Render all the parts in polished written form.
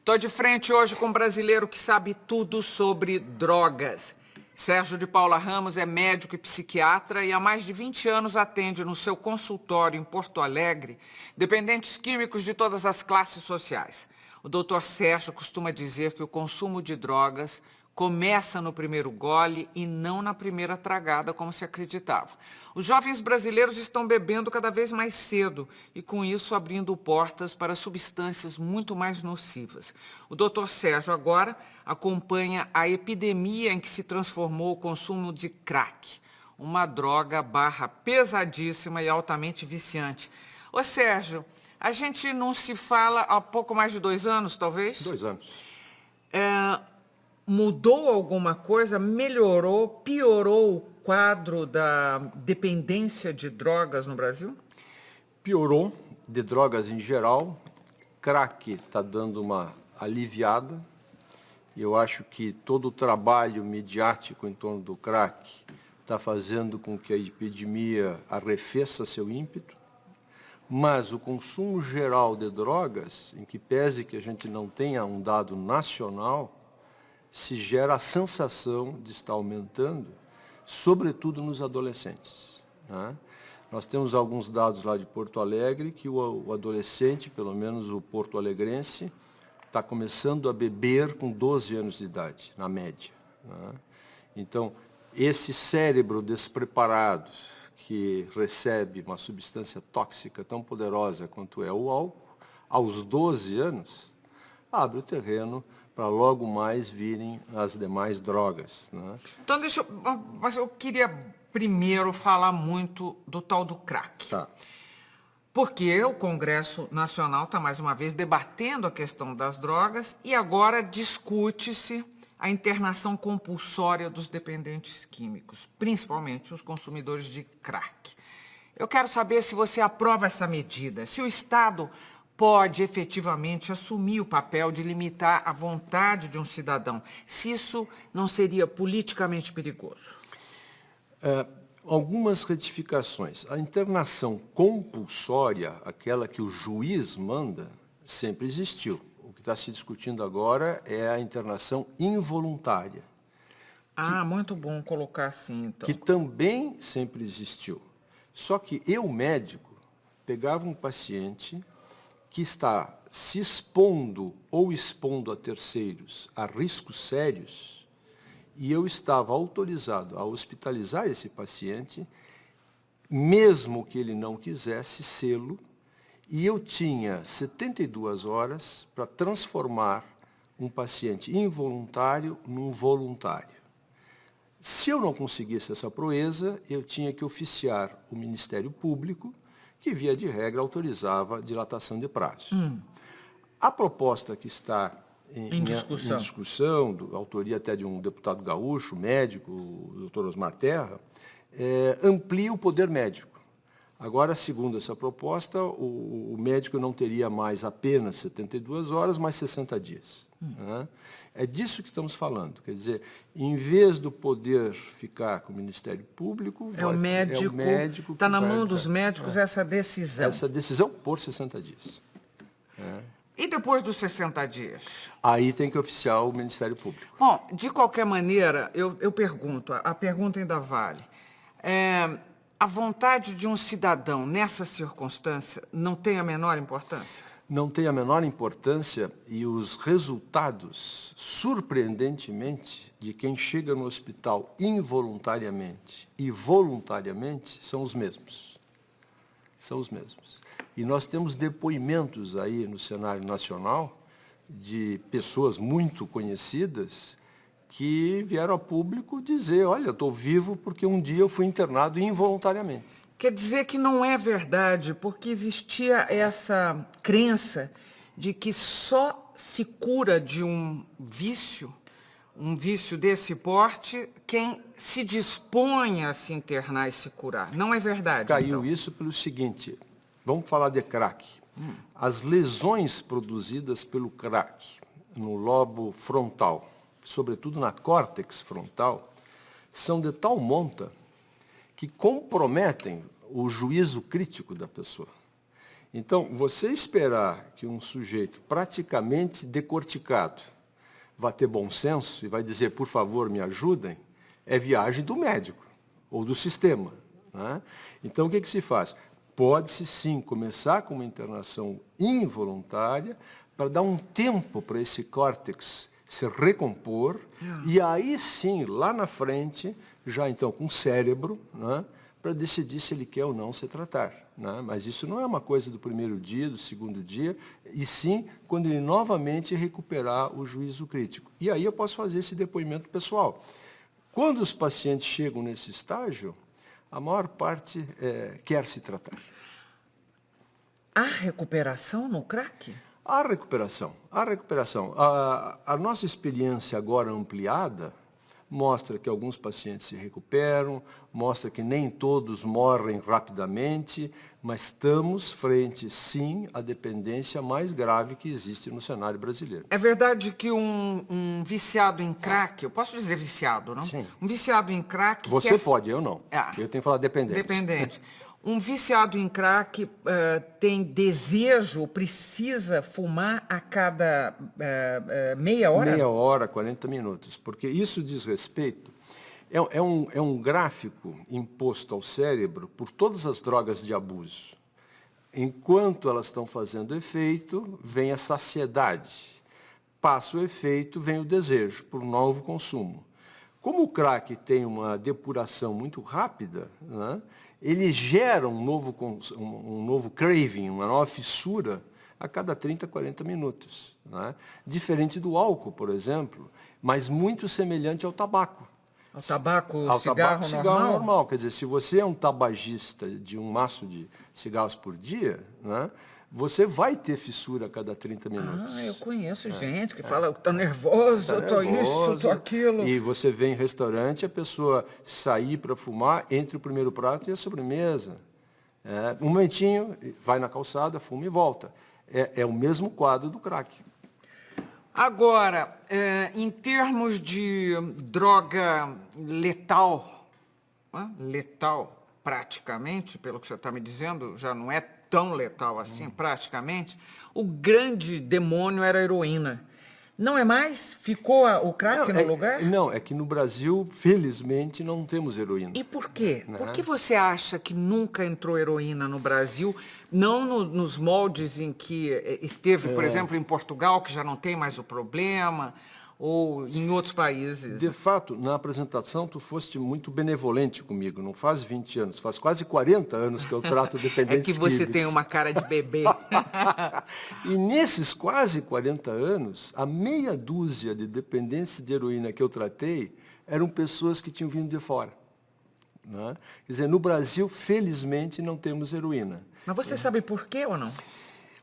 Estou de frente hoje com um brasileiro que sabe tudo sobre drogas. Sérgio de Paula Ramos é médico e psiquiatra e há mais de 20 anos atende no seu consultório em Porto Alegre dependentes químicos de todas as classes sociais. O doutor Sérgio costuma dizer que o consumo de drogas começa no primeiro gole e não na primeira tragada, como se acreditava. Os jovens brasileiros estão bebendo cada vez mais cedo e, com isso, abrindo portas para substâncias muito mais nocivas. O doutor Sérgio agora acompanha a epidemia em que se transformou o consumo de crack, uma droga pesadíssima e altamente viciante. Ô Sérgio, a gente não se fala há pouco mais de 2 anos, talvez? 2 anos. Mudou alguma coisa? Melhorou? Piorou o quadro da dependência de drogas no Brasil? Piorou, de drogas em geral. Crack está dando uma aliviada. Eu acho que todo o trabalho midiático em torno do crack está fazendo com que a epidemia arrefeça seu ímpeto. Mas o consumo geral de drogas, em que pese que a gente não tenha um dado nacional, se gera a sensação de estar aumentando, sobretudo nos adolescentes, né? Nós temos alguns dados lá de Porto Alegre que o adolescente, pelo menos o porto-alegrense, está começando a beber com 12 anos de idade, na média, né? Então, esse cérebro despreparado que recebe uma substância tóxica tão poderosa quanto é o álcool, aos 12 anos, abre o terreno para logo mais virem as demais drogas, né? Então, mas eu queria primeiro falar muito do tal do crack. Tá. Porque o Congresso Nacional está, mais uma vez, debatendo a questão das drogas e agora discute-se a internação compulsória dos dependentes químicos, principalmente os consumidores de crack. Eu quero saber se você aprova essa medida, se o Estado pode efetivamente assumir o papel de limitar a vontade de um cidadão, se isso não seria politicamente perigoso. Algumas retificações. A internação compulsória, aquela que o juiz manda, sempre existiu. O que está se discutindo agora é a internação involuntária. Muito bom colocar assim, então. Que também sempre existiu. Só que eu, médico, pegava um paciente que está se expondo ou expondo a terceiros a riscos sérios, e eu estava autorizado a hospitalizar esse paciente, mesmo que ele não quisesse sê-lo, e eu tinha 72 horas para transformar um paciente involuntário num voluntário. Se eu não conseguisse essa proeza, eu tinha que oficiar o Ministério Público, que, via de regra, autorizava dilatação de prazo. A proposta que está em discussão, autoria até de um deputado gaúcho, médico, o doutor Osmar Terra, amplia o poder médico. Agora, segundo essa proposta, o médico não teria mais apenas 72 horas, mas 60 dias. Né? É disso que estamos falando. Quer dizer, em vez do poder ficar com o Ministério Público, é o médico. Está na mão dos médicos essa decisão. Essa decisão por 60 dias. E depois dos 60 dias? Aí tem que oficiar o Ministério Público. Bom, de qualquer maneira, eu pergunto, a pergunta ainda vale. A vontade de um cidadão nessa circunstância não tem a menor importância? Não tem a menor importância, e os resultados, surpreendentemente, de quem chega no hospital involuntariamente e voluntariamente são os mesmos. São os mesmos. E nós temos depoimentos aí no cenário nacional de pessoas muito conhecidas que vieram a público dizer, olha, eu estou vivo porque um dia eu fui internado involuntariamente. Quer dizer que não é verdade, porque existia essa crença de que só se cura de um vício desse porte, quem se dispõe a se internar e se curar. Não é verdade, Caiu então? Isso pelo seguinte, vamos falar de crack. As lesões produzidas pelo crack no lobo frontal, sobretudo na córtex frontal, são de tal monta que comprometem o juízo crítico da pessoa. Então, você esperar que um sujeito praticamente decorticado vá ter bom senso e vai dizer, por favor, me ajudem, é viagem do médico ou do sistema, né? Então, o que se faz? Pode-se, sim, começar com uma internação involuntária para dar um tempo para esse córtex se recompor e aí, sim, lá na frente, já então com o cérebro, né, para decidir se ele quer ou não se tratar, né? Mas isso não é uma coisa do primeiro dia, do segundo dia, e sim quando ele novamente recuperar o juízo crítico. E aí eu posso fazer esse depoimento pessoal. Quando os pacientes chegam nesse estágio, a maior parte quer se tratar. Há recuperação no crack? Há recuperação, há recuperação. A nossa experiência agora ampliada mostra que alguns pacientes se recuperam, mostra que nem todos morrem rapidamente, mas estamos frente, sim, à dependência mais grave que existe no cenário brasileiro. É verdade que um viciado em crack, eu posso dizer viciado, não? Sim. Um viciado em crack... Você pode, eu não. Eu tenho que falar dependente. Dependente. Um viciado em crack tem desejo, precisa fumar a cada meia hora? Meia hora, 40 minutos, porque isso diz respeito... É um gráfico imposto ao cérebro por todas as drogas de abuso. Enquanto elas estão fazendo efeito, vem a saciedade. Passa o efeito, vem o desejo por novo consumo. Como o crack tem uma depuração muito rápida, né, ele gera um novo craving, uma nova fissura a cada 30, 40 minutos. Né? Diferente do álcool, por exemplo, mas muito semelhante ao tabaco. Ao tabaco, ao cigarro normal. Quer dizer, se você é um tabagista de um maço de cigarros por dia, né, você vai ter fissura a cada 30 minutos. Eu conheço gente que fala, estou nervoso, estou isso, estou aquilo. E você vê em restaurante a pessoa sair para fumar entre o primeiro prato e a sobremesa. Um momentinho, vai na calçada, fuma e volta. É o mesmo quadro do crack. Agora, em termos de droga letal, letal praticamente, pelo que você está me dizendo, já não é tão letal assim, praticamente, o grande demônio era a heroína. Não é mais? Ficou o crack no lugar? Não, é que no Brasil, felizmente, não temos heroína. E por quê? Por que você acha que nunca entrou heroína no Brasil? Não nos moldes em que esteve, por exemplo, em Portugal, que já não tem mais o problema, ou em outros países? De fato, na apresentação, tu foste muito benevolente comigo. Não faz 20 anos, faz quase 40 anos que eu trato dependentes É que você químicos. tem uma cara de bebê. E nesses quase 40 anos, a meia dúzia de dependentes de heroína que eu tratei eram pessoas que tinham vindo de fora. Né? Quer dizer, no Brasil, felizmente, não temos heroína. Mas você sabe por quê ou não?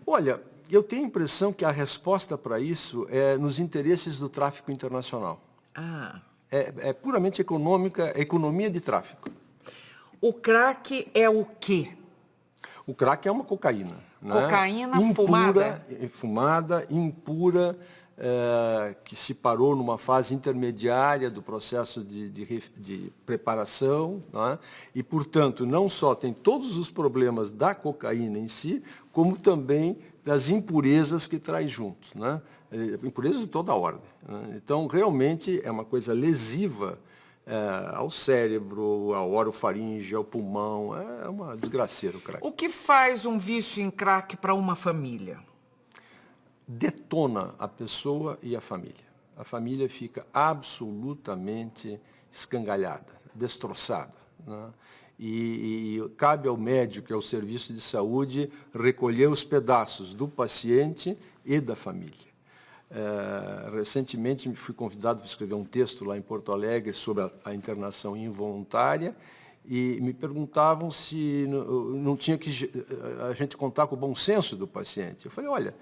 Olha, eu tenho a impressão que a resposta para isso é nos interesses do tráfico internacional. É puramente econômica, economia de tráfico. O crack é o quê? O crack é uma cocaína. Cocaína né? fumada? Fumada, impura, que se parou numa fase intermediária do processo de preparação, né? E, portanto, não só tem todos os problemas da cocaína em si, como também das impurezas que traz junto, né? Impurezas de toda a ordem. Né? Então, realmente, é uma coisa lesiva ao cérebro, ao orofaringe, ao pulmão. É uma desgraceira o crack. O que faz um vício em crack para uma família? Detona a pessoa e a família. A família fica absolutamente escangalhada, destroçada. Né? E cabe ao médico, que é o serviço de saúde, recolher os pedaços do paciente e da família. Recentemente fui convidado para escrever um texto lá em Porto Alegre sobre a internação involuntária e me perguntavam se não tinha que a gente contar com o bom senso do paciente. Eu falei, olha,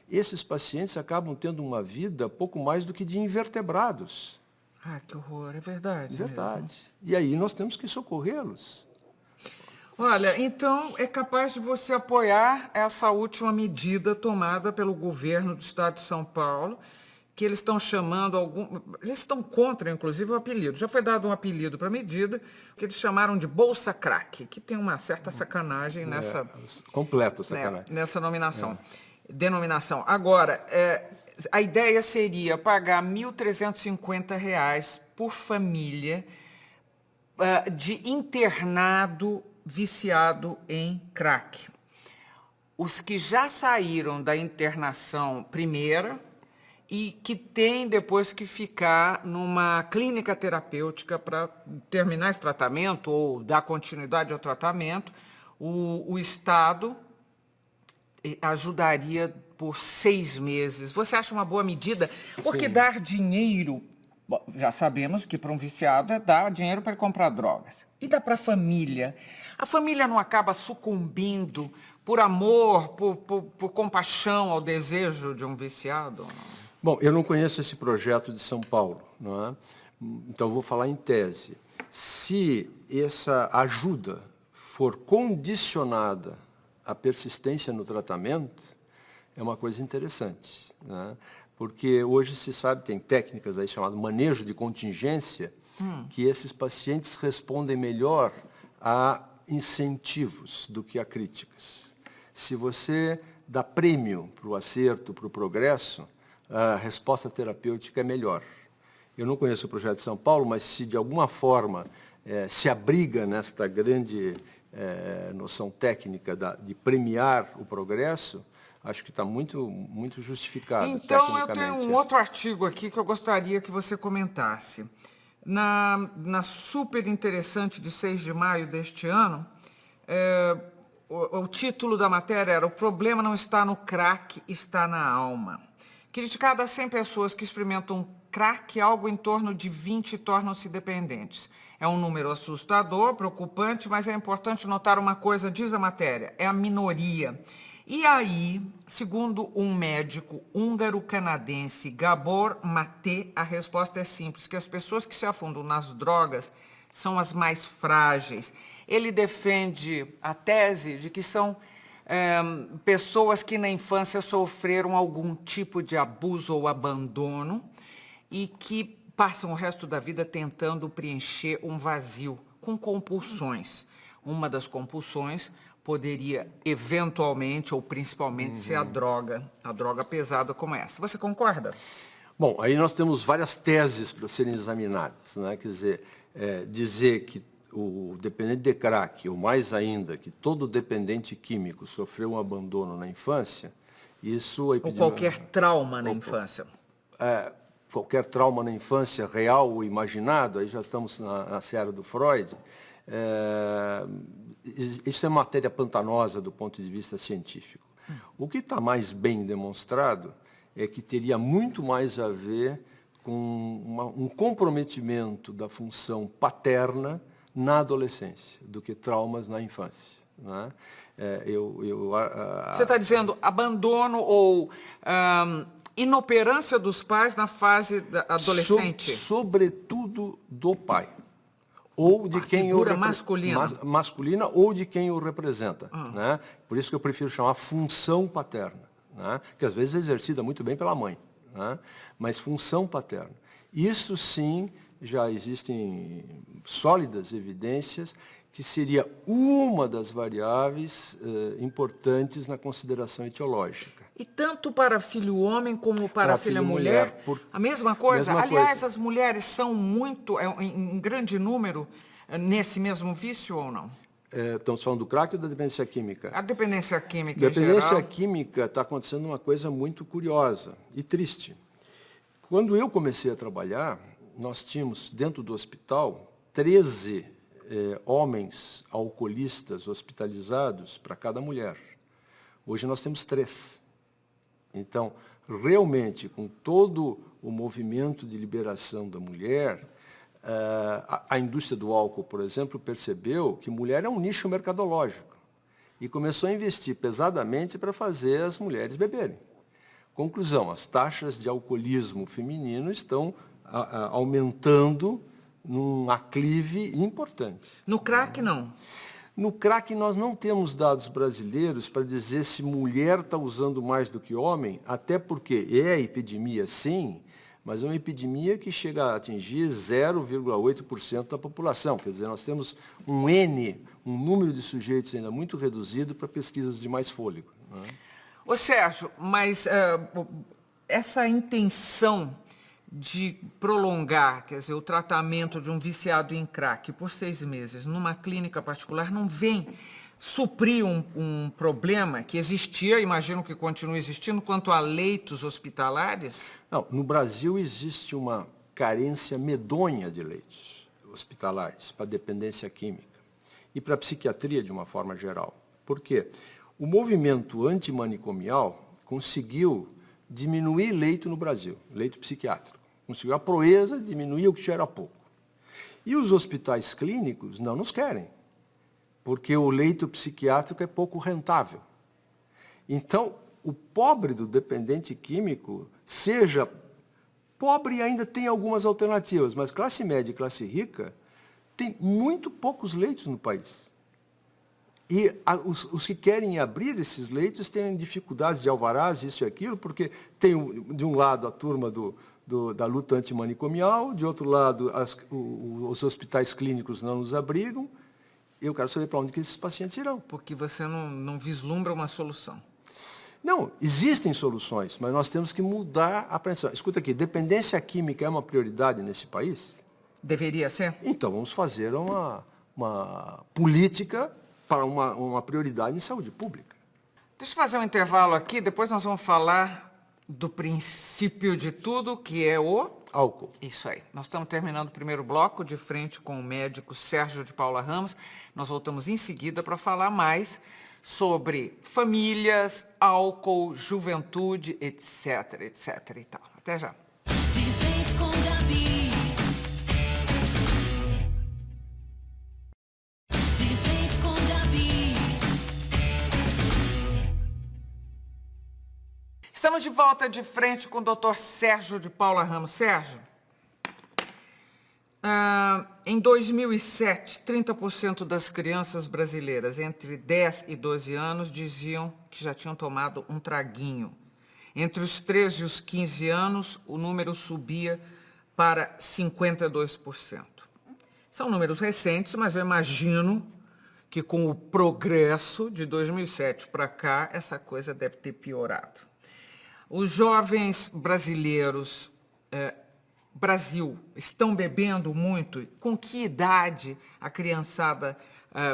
esses pacientes acabam tendo uma vida pouco mais do que de invertebrados. Que horror, é verdade. Verdade. Mesmo. E aí nós temos que socorrê-los. Olha, então é capaz de você apoiar essa última medida tomada pelo governo do Estado de São Paulo, que eles estão chamando eles estão contra, inclusive, o apelido. Já foi dado um apelido para a medida que eles chamaram de Bolsa Crack, que tem uma certa sacanagem nessa... Completo sacanagem. Nessa denominação. Agora, a ideia seria pagar R$ 1.350 por família de internado viciado em crack. Os que já saíram da internação primeira e que têm depois que ficar numa clínica terapêutica para terminar esse tratamento ou dar continuidade ao tratamento, o Estado ajudaria por 6 meses. Você acha uma boa medida? Porque dar dinheiro, bom, já sabemos que para um viciado é dar dinheiro para ele comprar drogas. E dá para a família. A família não acaba sucumbindo por amor, por compaixão ao desejo de um viciado? Bom, eu não conheço esse projeto de São Paulo, não é? Então vou falar em tese. Se essa ajuda for condicionada à persistência no tratamento, é uma coisa interessante, né? Porque hoje se sabe, tem técnicas aí chamadas manejo de contingência, que esses pacientes respondem melhor a incentivos do que a críticas. Se você dá prêmio para o acerto, para o progresso, a resposta terapêutica é melhor. Eu não conheço o projeto de São Paulo, mas se de alguma forma se abriga nesta grande noção técnica de premiar o progresso, acho que está muito, muito justificado. Então, eu tenho um outro artigo aqui que eu gostaria que você comentasse. Na super interessante de 6 de maio deste ano, o título da matéria era: "O problema não está no crack, está na alma". Criticada a 100 pessoas que experimentam crack, algo em torno de 20 tornam-se dependentes. É um número assustador, preocupante, mas é importante notar uma coisa, diz a matéria, é a minoria. E aí, segundo um médico húngaro-canadense, Gabor Maté, a resposta é simples, que as pessoas que se afundam nas drogas são as mais frágeis. Ele defende a tese de que são pessoas que na infância sofreram algum tipo de abuso ou abandono e que passam o resto da vida tentando preencher um vazio com compulsões. Uma das compulsões poderia eventualmente ou principalmente ser a droga pesada como essa. Você concorda? Bom, aí nós temos várias teses para serem examinadas, né? Quer dizer, dizer que o dependente de crack, ou mais ainda, que todo dependente químico sofreu um abandono na infância, isso... Ou qualquer trauma na infância. Qualquer trauma na infância, real ou imaginado, aí já estamos na seara do Freud, isso é matéria pantanosa do ponto de vista científico. O que está mais bem demonstrado é que teria muito mais a ver com um comprometimento da função paterna na adolescência do que traumas na infância, né? Você está dizendo abandono ou inoperância dos pais na fase adolescente? Sobretudo do pai. Ou de quem figura masculina. Masculina ou de quem o representa, né? Por isso que eu prefiro chamar função paterna, né? Que às vezes é exercida muito bem pela mãe, né? Mas função paterna. Isso sim, já existem sólidas evidências que seria uma das variáveis importantes na consideração etiológica. E tanto para filho homem como para filha mulher, a mesma coisa? Aliás, as mulheres são muito, em grande número, nesse mesmo vício ou não? Estamos falando do crack ou da dependência química? A dependência química em geral. Da dependência química está acontecendo uma coisa muito curiosa e triste. Quando eu comecei a trabalhar, nós tínhamos dentro do hospital 13 homens alcoolistas hospitalizados para cada mulher. Hoje nós temos 3. Então, realmente, com todo o movimento de liberação da mulher, a indústria do álcool, por exemplo, percebeu que mulher é um nicho mercadológico e começou a investir pesadamente para fazer as mulheres beberem. Conclusão, as taxas de alcoolismo feminino estão aumentando num aclive importante. No crack, não? No crack, nós não temos dados brasileiros para dizer se mulher está usando mais do que homem, até porque é epidemia, sim, mas é uma epidemia que chega a atingir 0,8% da população. Quer dizer, nós temos um número de sujeitos ainda muito reduzido para pesquisas de mais fôlego. Né? Ô Sérgio, mas essa intenção de prolongar, quer dizer, o tratamento de um viciado em crack por 6 meses numa clínica particular não vem suprir um problema que existia, imagino que continue existindo, quanto a leitos hospitalares? Não, no Brasil existe uma carência medonha de leitos hospitalares para dependência química e para psiquiatria de uma forma geral. Por quê? O movimento antimanicomial conseguiu diminuir leito no Brasil, leito psiquiátrico. Conseguiu a proeza, diminuir o que já era pouco. E os hospitais clínicos não nos querem, porque o leito psiquiátrico é pouco rentável. Então, o pobre do dependente químico, seja pobre, ainda tem algumas alternativas, mas classe média e classe rica tem muito poucos leitos no país. E os que querem abrir esses leitos têm dificuldades de alvarás, isso e aquilo, porque tem, de um lado, a turma da luta antimanicomial, de outro lado, os hospitais clínicos não nos abrigam. Eu quero saber para onde que esses pacientes irão. Porque você não vislumbra uma solução. Não, existem soluções, mas nós temos que mudar a apreensão. Escuta aqui, dependência química é uma prioridade nesse país? Deveria ser? Então, vamos fazer uma política para uma prioridade em saúde pública. Deixa eu fazer um intervalo aqui, depois nós vamos falar do princípio de tudo, que é o... Álcool. Isso aí. Nós estamos terminando o primeiro bloco, de frente com o médico Sérgio de Paula Ramos. Nós voltamos em seguida para falar mais sobre famílias, álcool, juventude, etc, etc e tal. Até já. De frente com Gabi. De frente com Gabi. Estamos de volta de frente com o Dr. Sérgio de Paula Ramos. Sérgio, em 2007, 30% das crianças brasileiras entre 10 e 12 anos diziam que já tinham tomado um traguinho. Entre os 13 e os 15 anos, o número subia para 52%. São números recentes, mas eu imagino que com o progresso de 2007 para cá, essa coisa deve ter piorado. Os jovens brasileiros, Brasil, estão bebendo muito? Com que idade a criançada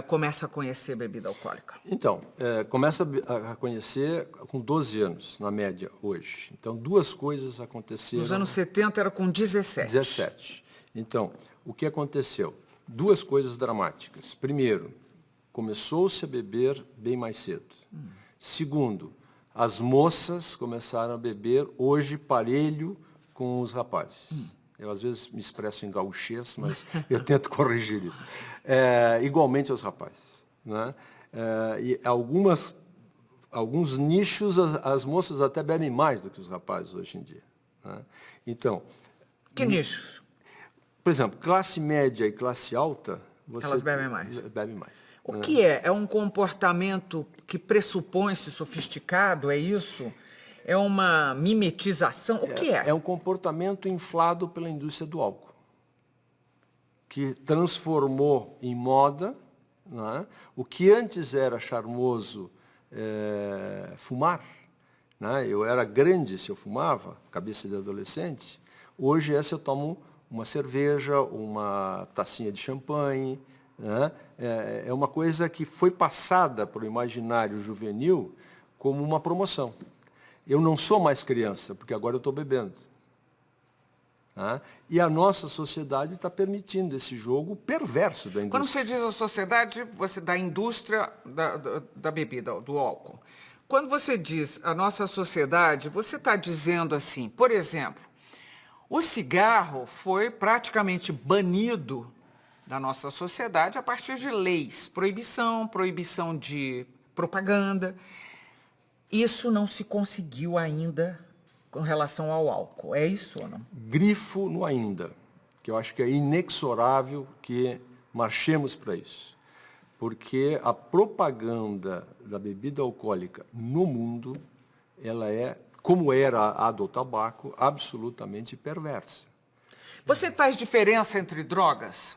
começa a conhecer bebida alcoólica? Então, começa a conhecer com 12 anos, na média, hoje. Então, duas coisas aconteceram... Nos anos 70 era com 17. 17. Então, o que aconteceu? Duas coisas dramáticas. Primeiro, começou-se a beber bem mais cedo. Segundo, as moças começaram a beber hoje parelho com os rapazes. Eu, às vezes, me expresso em gauchês, mas eu tento corrigir isso. Igualmente aos rapazes. Né? E alguns nichos, as moças até bebem mais do que os rapazes hoje em dia. Né? Então... Que nichos? Por exemplo, classe média e classe alta... Elas bebem mais. Bebem mais. O que é? É um comportamento que pressupõe-se sofisticado, é isso? É uma mimetização? O que é? É um comportamento inflado pela indústria do álcool, que transformou em moda, né, o que antes era charmoso fumar. Né, eu era grande se eu fumava, cabeça de adolescente. Hoje, se eu tomo uma cerveja, uma tacinha de champanhe. Né, é uma coisa que foi passada para o imaginário juvenil como uma promoção. Eu não sou mais criança, porque agora eu estou bebendo. Né? E a nossa sociedade está permitindo esse jogo perverso da indústria. Quando você diz a sociedade, da indústria da bebida, do álcool. Quando você diz a nossa sociedade, você está dizendo assim, por exemplo, o cigarro foi praticamente banido da nossa sociedade a partir de leis, proibição de propaganda. Isso não se conseguiu ainda com relação ao álcool, é isso ou não? Grifo no ainda, que eu acho que é inexorável que marchemos para isso. Porque a propaganda da bebida alcoólica no mundo, ela é como era a do tabaco, absolutamente perversa. Você faz diferença entre drogas?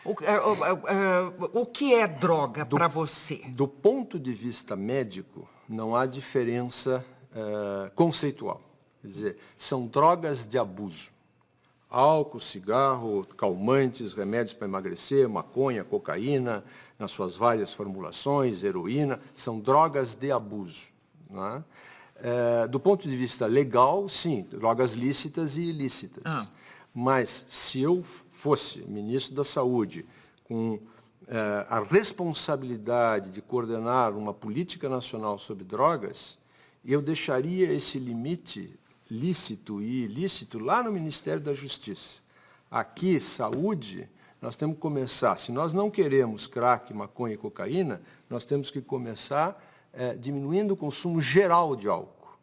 O que é droga para você? Do ponto de vista médico, não há diferença conceitual. Quer dizer, são drogas de abuso. Álcool, cigarro, calmantes, remédios para emagrecer, maconha, cocaína, nas suas várias formulações, heroína, são drogas de abuso. Não é? Do ponto de vista legal, sim, drogas lícitas e ilícitas. Mas se eu fosse ministro da Saúde com a responsabilidade de coordenar uma política nacional sobre drogas, eu deixaria esse limite lícito e ilícito lá no Ministério da Justiça. Aqui, saúde, nós temos que começar, se nós não queremos crack, maconha e cocaína, nós temos que começar diminuindo o consumo geral de álcool.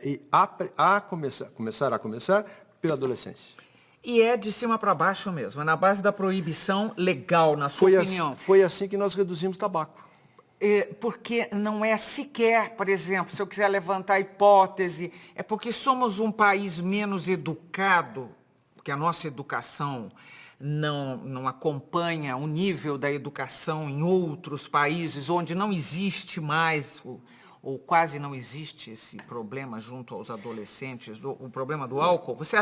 E começar pela adolescência. E é de cima para baixo mesmo, é na base da proibição legal, na sua opinião. Foi assim que nós reduzimos o tabaco. Porque não é sequer, por exemplo, se eu quiser levantar a hipótese, é porque somos um país menos educado, porque a nossa educação não acompanha o nível da educação em outros países, onde não existe mais, ou quase não existe esse problema junto aos adolescentes, o problema do álcool. Você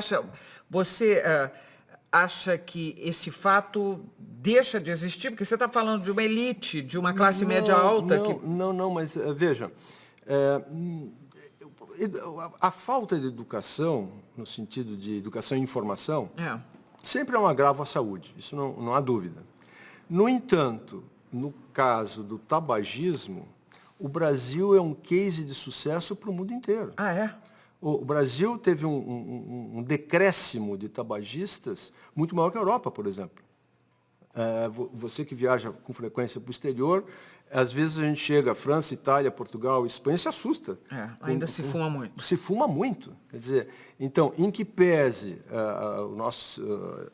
acha que esse fato deixa de existir? Porque você está falando de uma elite, de uma classe média alta. Não, mas veja, a falta de educação, no sentido de educação e informação, sempre é um agravo à saúde, isso não há dúvida. No entanto, no caso do tabagismo, o Brasil é um case de sucesso para o mundo inteiro. Ah, é? O Brasil teve um decréscimo de tabagistas muito maior que a Europa, por exemplo. Você que viaja com frequência para o exterior, às vezes a gente chega à França, Itália, Portugal, Espanha, se assusta. Ainda se fuma muito. Se fuma muito. Quer dizer, então, em que pese o nosso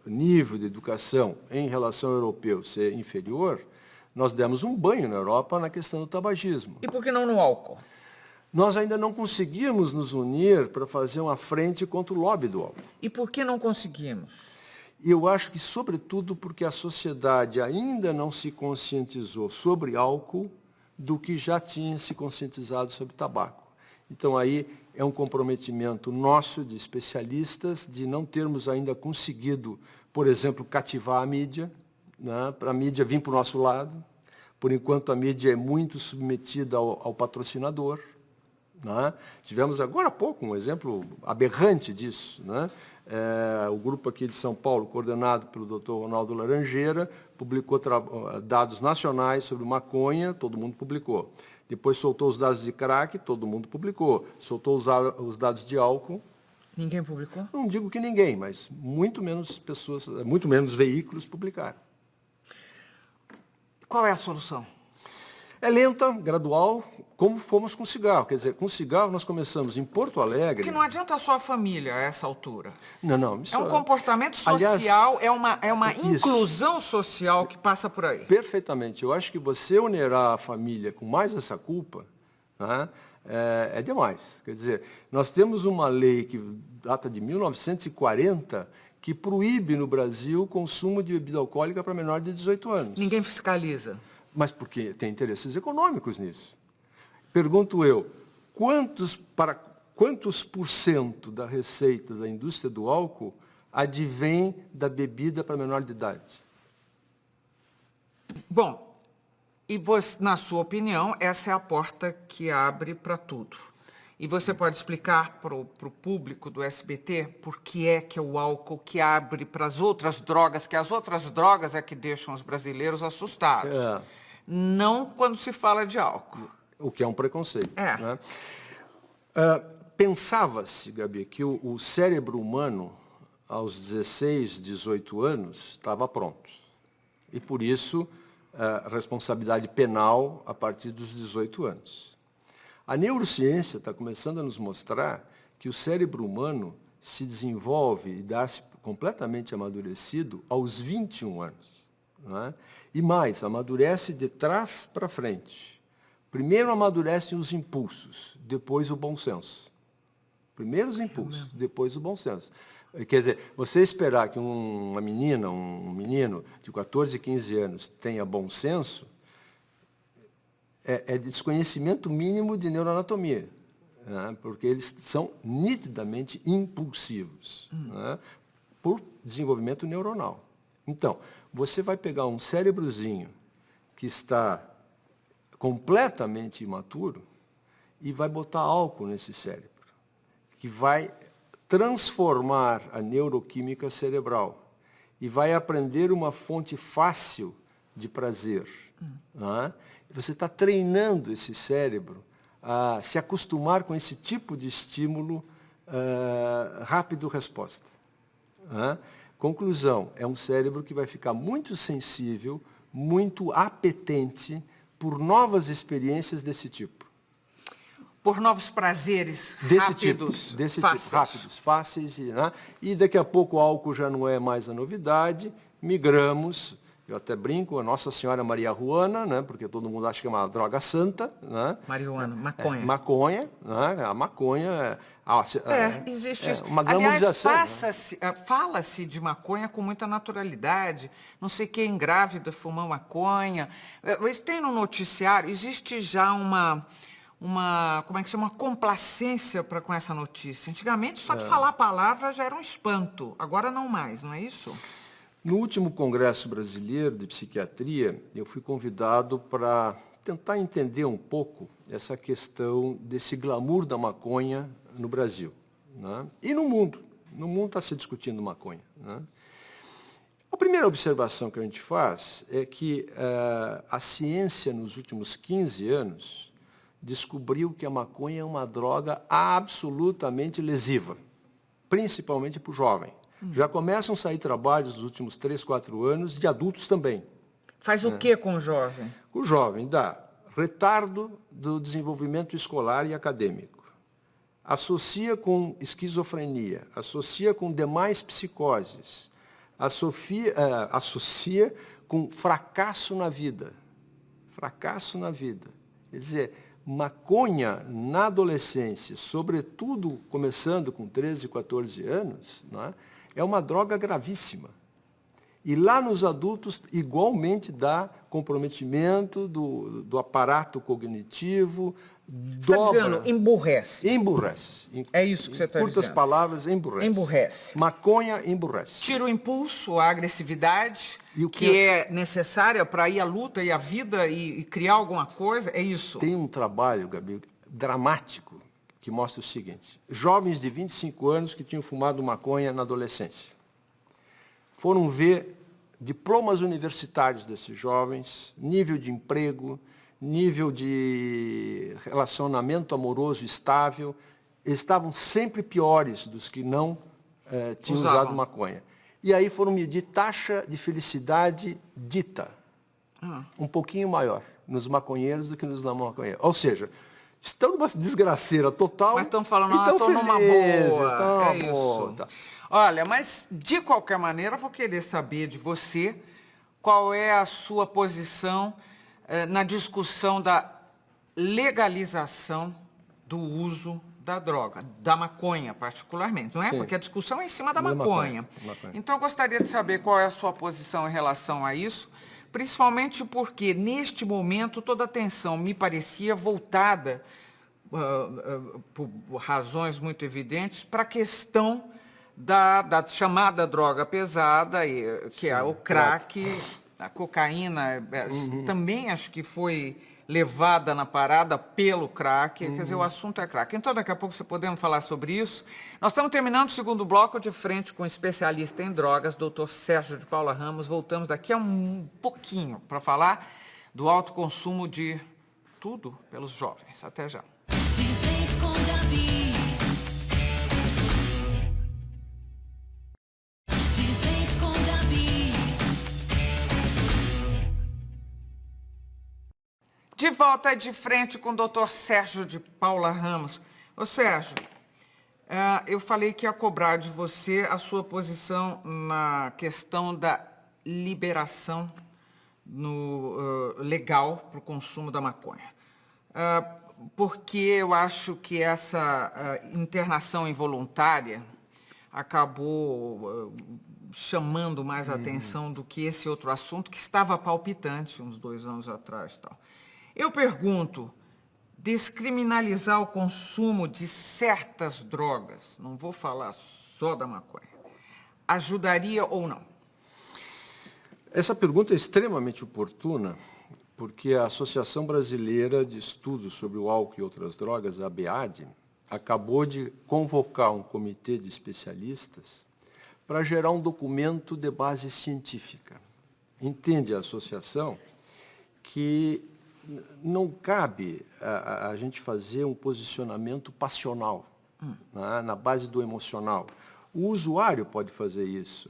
nível de educação em relação ao europeu ser inferior, nós demos um banho na Europa na questão do tabagismo. E por que não no álcool? Nós ainda não conseguimos nos unir para fazer uma frente contra o lobby do álcool. E por que não conseguimos? Eu acho que, sobretudo, porque a sociedade ainda não se conscientizou sobre álcool do que já tinha se conscientizado sobre tabaco. Então, aí é um comprometimento nosso, de especialistas, de não termos ainda conseguido, por exemplo, cativar a mídia, né, para a mídia vir para o nosso lado. Por enquanto, a mídia é muito submetida ao patrocinador. Né? Tivemos agora há pouco um exemplo aberrante disso. Né? O grupo aqui de São Paulo, coordenado pelo Dr. Ronaldo Laranjeira, publicou dados nacionais sobre maconha, todo mundo publicou. Depois soltou os dados de crack, todo mundo publicou. Soltou os dados de álcool. Ninguém publicou? Não digo que ninguém, mas muito menos pessoas, muito menos veículos publicaram. Qual é a solução? É lenta, gradual, como fomos com cigarro. Quer dizer, com cigarro nós começamos em Porto Alegre... Porque não adianta só a família a essa altura. Não. Isso é um comportamento social, aliás, é uma inclusão social que passa por aí. Perfeitamente. Eu acho que você onerar a família com mais essa culpa, né, é demais. Quer dizer, nós temos uma lei que data de 1940 que proíbe no Brasil o consumo de bebida alcoólica para menor de 18 anos. Ninguém fiscaliza. Mas porque tem interesses econômicos nisso. Pergunto eu, quantos por cento da receita da indústria do álcool advém da bebida para menor de idade? Bom, e você, na sua opinião, essa é a porta que abre para tudo. E você pode explicar para o público do SBT por que é o álcool que abre para as outras drogas, que as outras drogas é que deixam os brasileiros assustados. Não quando se fala de álcool. O que é um preconceito. Né? Pensava-se, Gabi, que o cérebro humano, aos 16, 18 anos, estava pronto. E, por isso, a responsabilidade penal a partir dos 18 anos. A neurociência está começando a nos mostrar que o cérebro humano se desenvolve e dá-se completamente amadurecido aos 21 anos. Né? E mais, amadurece de trás para frente. Primeiro amadurecem os impulsos, depois o bom senso. Primeiro os impulsos, depois o bom senso. Quer dizer, você esperar que uma menina, um menino de 14, 15 anos tenha bom senso, é desconhecimento mínimo de neuroanatomia, né? Porque eles são nitidamente impulsivos, né? Por desenvolvimento neuronal. Então, você vai pegar um cérebrozinho que está completamente imaturo e vai botar álcool nesse cérebro, que vai transformar a neuroquímica cerebral e vai aprender uma fonte fácil de prazer, né? Você está treinando esse cérebro a se acostumar com esse tipo de estímulo rápido-resposta, né? Conclusão, é um cérebro que vai ficar muito sensível, muito apetente por novas experiências desse tipo. Por novos prazeres rápidos, rápidos, fáceis. Né? E daqui a pouco o álcool já não é mais a novidade, migramos, eu até brinco, a Nossa Senhora Maria Juana, né? Porque todo mundo acha que é uma droga santa. Né? Marihuana, maconha. Maconha, né? A maconha existe isso. Uma Aliás, glamorização. fala-se de maconha com muita naturalidade. Não sei quem grávida fumou maconha. Mas tem no noticiário, existe já uma como é que chama, uma complacência com essa notícia. Antigamente, só de falar a palavra já era um espanto. Agora não mais, não é isso? No último Congresso Brasileiro de Psiquiatria, eu fui convidado para tentar entender um pouco essa questão desse glamour da maconha no Brasil, né? E no mundo. No mundo está se discutindo maconha, né? A primeira observação que a gente faz é que a ciência, nos últimos 15 anos, descobriu que a maconha é uma droga absolutamente lesiva, principalmente para o jovem. Já começam a sair trabalhos nos últimos 3, 4 anos, de adultos também. Faz o que com o jovem? O jovem dá retardo do desenvolvimento escolar e acadêmico, associa com esquizofrenia, associa com demais psicoses, associa com fracasso na vida. Fracasso na vida. Quer dizer, maconha na adolescência, sobretudo começando com 13, 14 anos, né, é uma droga gravíssima. E lá nos adultos, igualmente, dá comprometimento do aparato cognitivo. Você está dizendo, emburrece. Emburrece. É isso que você está dizendo. Curtas palavras, emburrece. Emburrece. Maconha emburrece. Tira o impulso, a agressividade, E o que é necessária para ir à luta e à vida e criar alguma coisa, é isso. Tem um trabalho, Gabi, dramático, que mostra o seguinte. Jovens de 25 anos que tinham fumado maconha na adolescência. Foram ver diplomas universitários desses jovens, nível de emprego, nível de relacionamento amoroso estável. Eles estavam sempre piores dos que não tinham usado maconha. E aí foram medir taxa de felicidade dita, um pouquinho maior nos maconheiros do que nos não maconheiros. Ou seja, estão numa desgraceira total. Mas estão falando, estou numa boa. É isso. Tá. Olha, mas de qualquer maneira, eu vou querer saber de você qual é a sua posição na discussão da legalização do uso da droga, da maconha particularmente, não é? Sim. Porque a discussão é em cima da maconha. Então, eu gostaria de saber qual é a sua posição em relação a isso, principalmente porque, neste momento, toda a atenção me parecia voltada, por razões muito evidentes, para a questão da chamada droga pesada, que é o crack, a cocaína, também acho que foi levada na parada pelo crack, quer dizer, o assunto é crack. Então, daqui a pouco, você podemos falar sobre isso. Nós estamos terminando o segundo bloco de frente com o especialista em drogas, Dr. Sérgio de Paula Ramos. Voltamos daqui a um pouquinho para falar do alto consumo de tudo pelos jovens. Até já. De frente com Gabi. De frente com Gabi. De volta de frente com o Dr. Sérgio de Paula Ramos. Ô Sérgio, eu falei que ia cobrar de você a sua posição na questão da liberação legal para o consumo da maconha. porque eu acho que essa internação involuntária acabou chamando mais atenção do que esse outro assunto que estava palpitante uns 2 anos atrás. Tal. Eu pergunto, descriminalizar o consumo de certas drogas, não vou falar só da maconha, ajudaria ou não? Essa pergunta é extremamente oportuna, porque a Associação Brasileira de Estudos sobre o Álcool e Outras Drogas, a ABEAD, acabou de convocar um comitê de especialistas para gerar um documento de base científica. Entende a associação que não cabe a gente fazer um posicionamento passional, né, na base do emocional. O usuário pode fazer isso,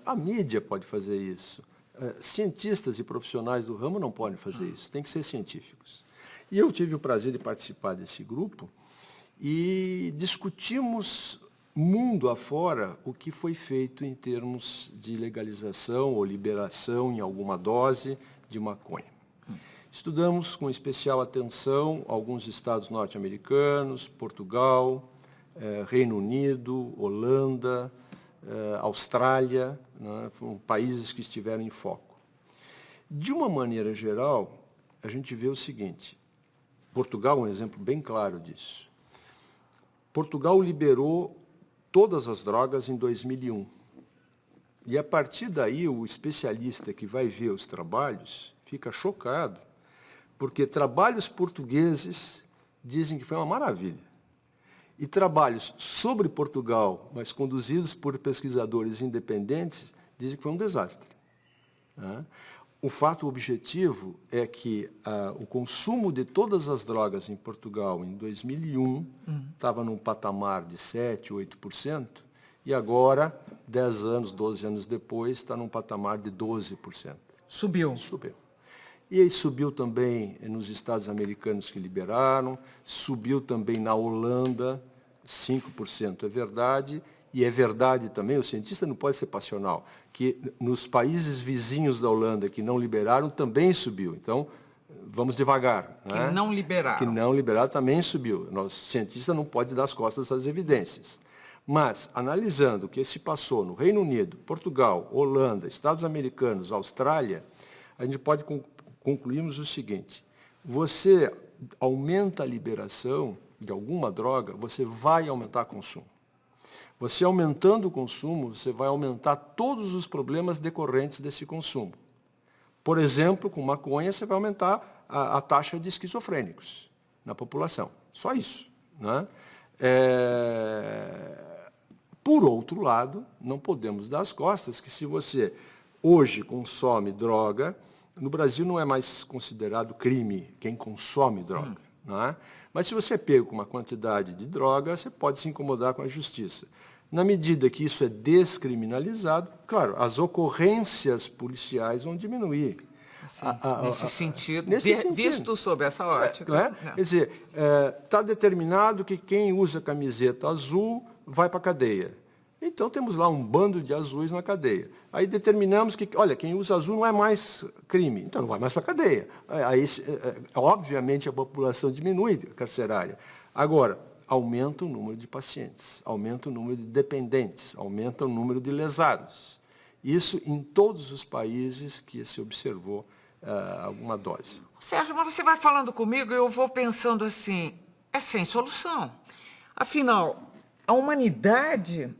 a mídia pode fazer isso, cientistas e profissionais do ramo não podem fazer isso, tem que ser científicos. E eu tive o prazer de participar desse grupo e discutimos mundo afora o que foi feito em termos de legalização ou liberação em alguma dose de maconha. Estudamos com especial atenção alguns estados norte-americanos, Portugal, Reino Unido, Holanda, Austrália, né, foram países que estiveram em foco. De uma maneira geral, a gente vê o seguinte, Portugal é um exemplo bem claro disso. Portugal liberou todas as drogas em 2001. E, a partir daí, o especialista que vai ver os trabalhos fica chocado, porque trabalhos portugueses dizem que foi uma maravilha. E trabalhos sobre Portugal, mas conduzidos por pesquisadores independentes, dizem que foi um desastre. O fato objetivo é que o consumo de todas as drogas em Portugal em 2001 estava num patamar de 7%, 8%, e agora, 10 anos, 12 anos depois, está num patamar de 12%. Subiu. Subiu. E aí subiu também nos Estados americanos que liberaram, subiu também na Holanda, 5% é verdade, e é verdade também, o cientista não pode ser passional, que nos países vizinhos da Holanda que não liberaram, também subiu. Então, vamos devagar. Que não liberaram. Que não liberaram também subiu. Nosso cientista não pode dar as costas às evidências. Mas, analisando o que se passou no Reino Unido, Portugal, Holanda, Estados americanos, Austrália, a gente pode concluirmos o seguinte, você aumenta a liberação de alguma droga, você vai aumentar o consumo. Você aumentando o consumo, você vai aumentar todos os problemas decorrentes desse consumo. Por exemplo, com maconha, você vai aumentar a taxa de esquizofrênicos na população. Só isso. Né? Por outro lado, não podemos dar as costas que se você hoje consome droga, no Brasil não é mais considerado crime quem consome droga. Né? Mas se você é pego com uma quantidade de droga, você pode se incomodar com a justiça. Na medida que isso é descriminalizado, claro, as ocorrências policiais vão diminuir. Assim, nesse sentido, sentido. Visto sob essa ótica. Quer dizer, está determinado que quem usa camiseta azul vai para a cadeia. Então, temos lá um bando de azuis na cadeia. Aí determinamos que, olha, quem usa azul não é mais crime, então não vai mais para a cadeia. Aí, obviamente, a população diminui carcerária. Agora, aumenta o número de pacientes, aumenta o número de dependentes, aumenta o número de lesados. Isso em todos os países que se observou alguma dose. Sérgio, mas você vai falando comigo e eu vou pensando assim, é sem solução. Afinal, a humanidade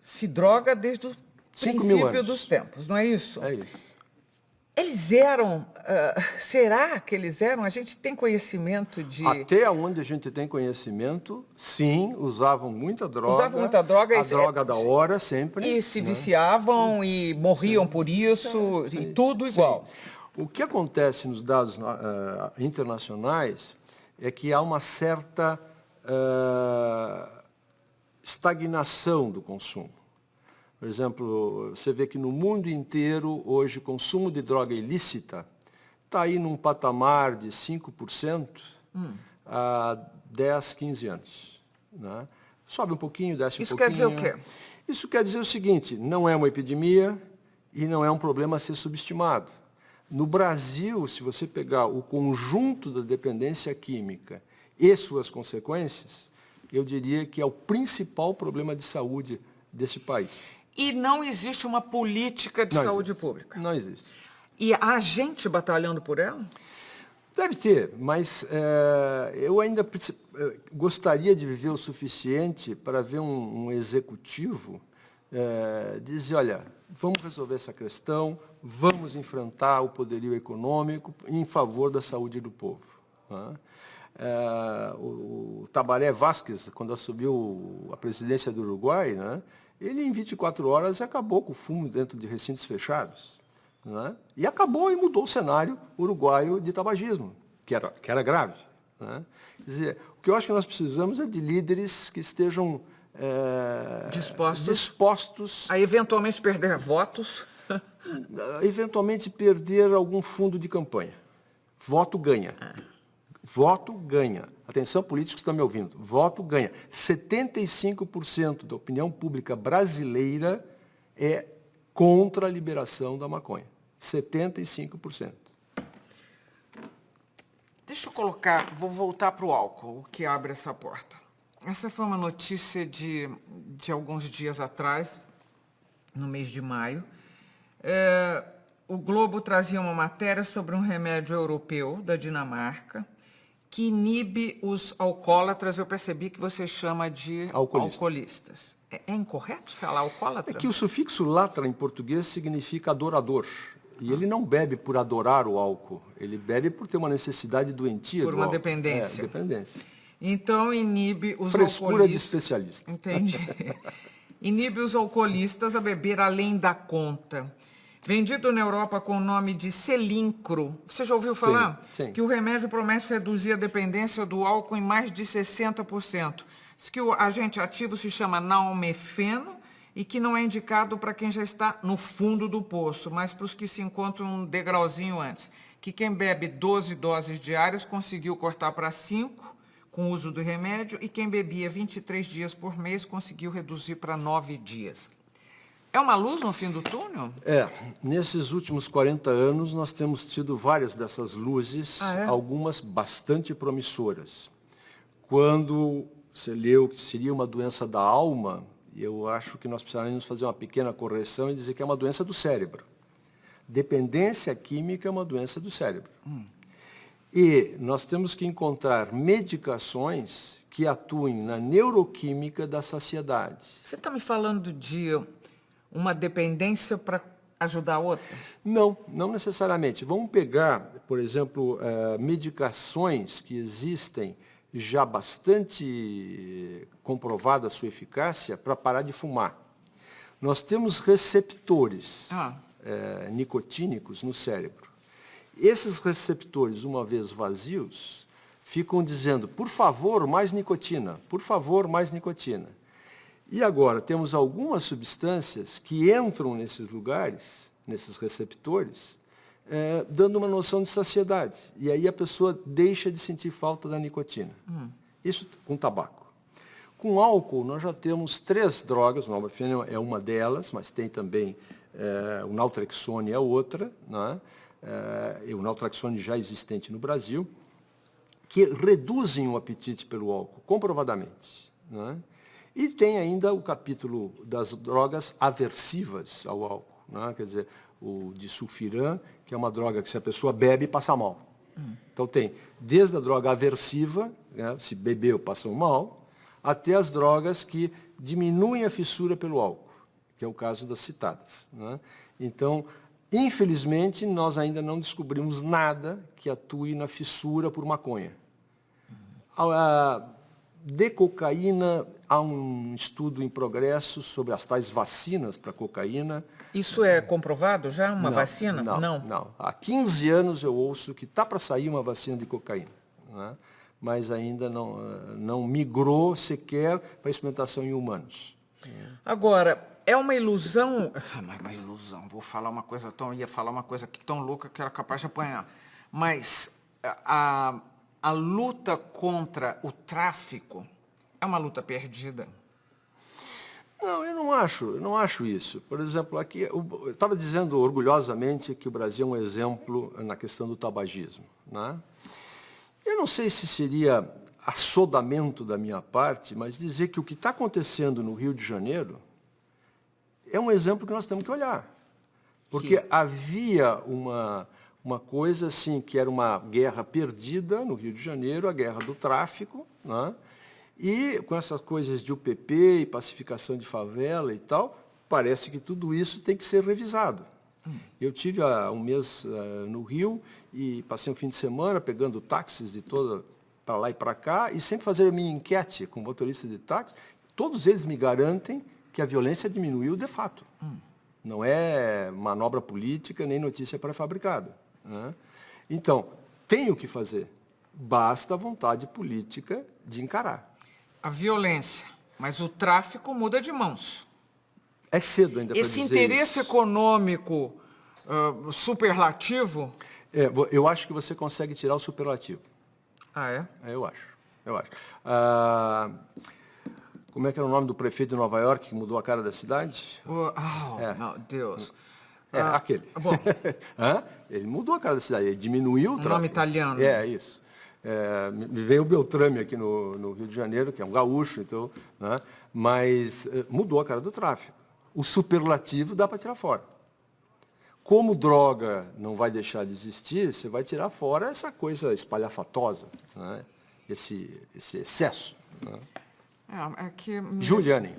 se droga desde o princípio dos tempos, não é isso? É isso. Eles eram, será que eles eram? A gente tem conhecimento de... Até onde a gente tem conhecimento, sim, usavam muita droga. Usavam muita droga. A droga da hora, sempre. E se viciavam e morriam por isso, e tudo igual. O que acontece nos dados internacionais é que há uma certa estagnação do consumo. Por exemplo, você vê que no mundo inteiro, hoje, o consumo de droga ilícita está aí num patamar de 5% há 10, 15 anos. Né? Sobe um pouquinho, desce um pouquinho. Isso quer dizer o quê? Isso quer dizer o seguinte, não é uma epidemia e não é um problema a ser subestimado. No Brasil, se você pegar o conjunto da dependência química e suas consequências, eu diria que é o principal problema de saúde desse país. E não existe uma política de Não saúde existe. pública. Não existe. E há gente batalhando por ela? Deve ter, mas eu ainda gostaria de viver o suficiente para ver um executivo dizer, olha, vamos resolver essa questão, vamos enfrentar o poderio econômico em favor da saúde do povo. Né? O Tabaré Vázquez, quando assumiu a presidência do Uruguai, né, ele em 24 horas acabou com o fumo dentro de recintos fechados. Né? E acabou e mudou o cenário uruguaio de tabagismo, que era grave. Né? Quer dizer, o que eu acho que nós precisamos é de líderes que estejam dispostos a eventualmente perder votos. Eventualmente perder algum fundo de campanha. Voto ganha. Voto ganha. Atenção, políticos que estão me ouvindo. Voto ganha. 75% da opinião pública brasileira é contra a liberação da maconha. 75%. Deixa eu colocar, vou voltar para o álcool, o que abre essa porta. Essa foi uma notícia de alguns dias atrás, no mês de maio. O Globo trazia uma matéria sobre um remédio europeu da Dinamarca que inibe os alcoólatras. Eu percebi que você chama de alcoolistas. É incorreto falar alcoólatra? É que o sufixo latra em português significa adorador. E ele não bebe por adorar o álcool, ele bebe por ter uma necessidade doentia do álcool. Por uma dependência. Dependência. Então, inibe os Frescura de especialista. Entendi. Inibe os alcoolistas a beber além da conta. Vendido na Europa com o nome de Selincro. Você já ouviu falar? Sim. Que o remédio promete reduzir a dependência do álcool em mais de 60%. Diz que o agente ativo se chama naumefeno e que não é indicado para quem já está no fundo do poço, mas para os que se encontram um degrauzinho antes. Que quem bebe 12 doses diárias conseguiu cortar para 5 com o uso do remédio e quem bebia 23 dias por mês conseguiu reduzir para 9 dias. É uma luz no fim do túnel? Nesses últimos 40 anos nós temos tido várias dessas luzes, algumas bastante promissoras. Quando você leu que seria uma doença da alma, eu acho que nós precisaríamos fazer uma pequena correção e dizer que é uma doença do cérebro. Dependência química é uma doença do cérebro. E nós temos que encontrar medicações que atuem na neuroquímica da saciedade. Você está me falando de uma dependência para ajudar a outra? Não, não necessariamente. Vamos pegar, por exemplo, medicações que existem já bastante comprovada a sua eficácia para parar de fumar. Nós temos receptores nicotínicos no cérebro. Esses receptores, uma vez vazios, ficam dizendo, por favor, mais nicotina, por favor, mais nicotina. E agora, temos algumas substâncias que entram nesses lugares, nesses receptores, dando uma noção de saciedade. E aí a pessoa deixa de sentir falta da nicotina. Isso com tabaco. Com álcool, nós já temos 3 drogas, o naumefeno é uma delas, mas tem também o naltrexone é outra, né? O naltrexone já existente no Brasil, que reduzem o apetite pelo álcool, comprovadamente. Né? E tem ainda o capítulo das drogas aversivas ao álcool, né? Quer dizer, o disulfiram, que é uma droga que se a pessoa bebe, passa mal. Então tem desde a droga aversiva, né, se bebeu, passou mal, até as drogas que diminuem a fissura pelo álcool, que é o caso das citadas. Né? Então, infelizmente, nós ainda não descobrimos nada que atue na fissura por maconha. De cocaína, há um estudo em progresso sobre as tais vacinas para cocaína. Isso é comprovado já, uma vacina? Não. Há 15 anos eu ouço que está para sair uma vacina de cocaína, né? Mas ainda não migrou sequer para experimentação em humanos. Agora, é uma ilusão... Uma ilusão, ia falar uma coisa aqui tão louca que era capaz de apanhar. Mas a luta contra o tráfico é uma luta perdida? Não, eu não acho isso. Por exemplo, aqui, eu estava dizendo orgulhosamente que o Brasil é um exemplo na questão do tabagismo, né? Eu não sei se seria assodamento da minha parte, mas dizer que o que está acontecendo no Rio de Janeiro é um exemplo que nós temos que olhar. Porque havia uma coisa assim, que era uma guerra perdida no Rio de Janeiro, a guerra do tráfico, né? E com essas coisas de UPP e pacificação de favela e tal, parece que tudo isso tem que ser revisado. Eu tive há um mês no Rio e passei um fim de semana pegando táxis de toda para lá e para cá e sempre fazendo a minha enquete com motorista de táxi. Todos eles me garantem que a violência diminuiu de fato. Não é manobra política nem notícia pré-fabricada, né? Então, tem o que fazer. Basta a vontade política de encarar. A violência, mas o tráfico muda de mãos. É cedo ainda para dizer Esse interesse isso. econômico superlativo... Eu acho que você consegue tirar o superlativo. Ah, é? Eu acho. Como é que era o nome do prefeito de Nova York que mudou a cara da cidade? Meu Deus. Aquele. Bom. Ele mudou a cara da cidade, ele diminuiu o tráfego. Nome italiano. Isso. Me veio o Beltrame aqui no Rio de Janeiro, que é um gaúcho, então, né? Mas mudou a cara do tráfico. O superlativo dá para tirar fora. Como droga não vai deixar de existir, você vai tirar fora essa coisa espalhafatosa, né? Esse excesso, né? Giuliani.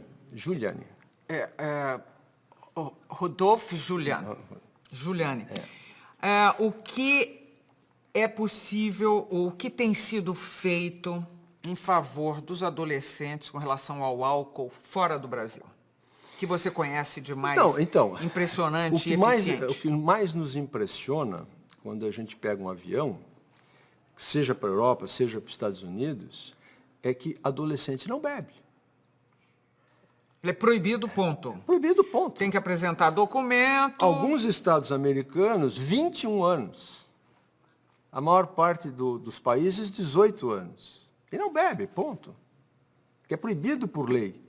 Rodolfo Giuliani. O que é possível, ou o que tem sido feito em favor dos adolescentes com relação ao álcool fora do Brasil? Que você conhece de mais impressionante e eficiente? O que mais nos impressiona, quando a gente pega um avião, seja para a Europa, seja para os Estados Unidos, é que adolescente não bebe. Ele é proibido, ponto. Proibido, ponto. Tem que apresentar documento. Alguns estados americanos, 21 anos. A maior parte dos países, 18 anos. E não bebe, ponto. Que é proibido por lei.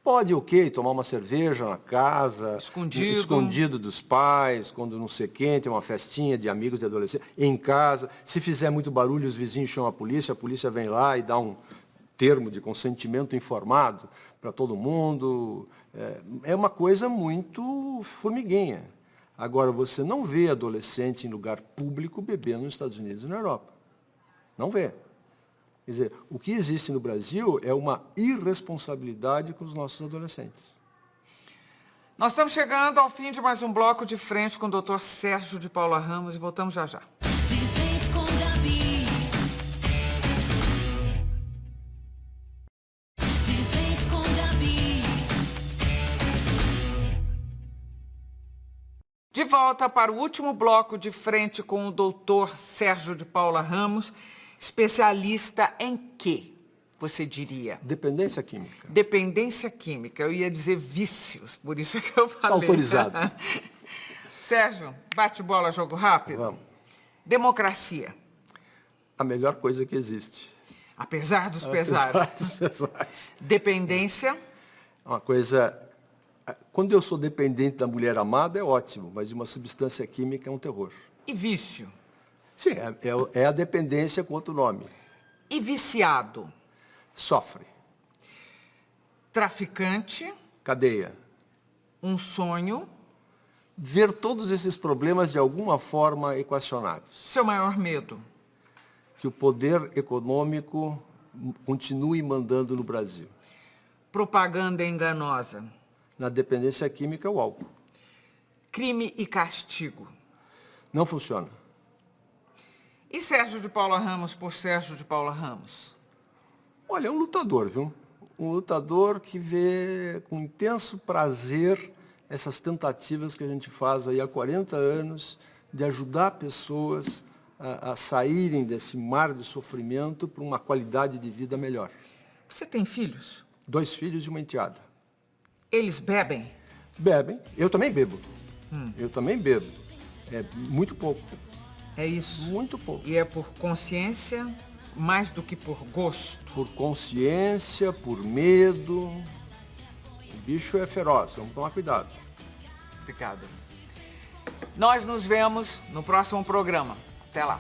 Pode, tomar uma cerveja na casa, escondido dos pais, quando não sei quem, tem uma festinha de amigos de adolescentes, em casa. Se fizer muito barulho, os vizinhos chamam a polícia vem lá e dá um termo de consentimento informado para todo mundo. É uma coisa muito formiguinha. Agora, você não vê adolescente em lugar público bebendo nos Estados Unidos e na Europa. Não vê. Quer dizer, o que existe no Brasil é uma irresponsabilidade com os nossos adolescentes. Nós estamos chegando ao fim de mais um bloco de frente com o Dr. Sérgio de Paula Ramos e voltamos já já. De frente com Gabi. De frente com Gabi. De volta para o último bloco de frente com o Dr. Sérgio de Paula Ramos, especialista em quê, você diria? Dependência química. Dependência química. Eu ia dizer vícios, por isso é que eu falei. Está autorizado. Sérgio, bate bola, jogo rápido? Vamos. Democracia. A melhor coisa que existe. Apesar dos pesares. Apesar dos pesares. Dependência. Uma coisa... Quando eu sou dependente da mulher amada, é ótimo, mas de uma substância química é um terror. E vício. Sim, é a dependência com outro nome. E viciado. Sofre. Traficante. Cadeia. Um sonho. Ver todos esses problemas de alguma forma equacionados. Seu maior medo. Que o poder econômico continue mandando no Brasil. Propaganda enganosa. Na dependência química, o álcool. Crime e castigo. Não funciona. E Sérgio de Paula Ramos por Sérgio de Paula Ramos? Olha, é um lutador, viu? Um lutador que vê com intenso prazer essas tentativas que a gente faz aí há 40 anos de ajudar pessoas a saírem desse mar de sofrimento para uma qualidade de vida melhor. Você tem filhos? 2 filhos e uma enteada. Eles bebem? Bebem. Eu também bebo. Eu também bebo. É muito pouco. É isso? Muito pouco. E é por consciência mais do que por gosto? Por consciência, por medo. bicho é feroz, vamos tomar cuidado. Obrigado. Nós nos vemos no próximo programa. Até lá.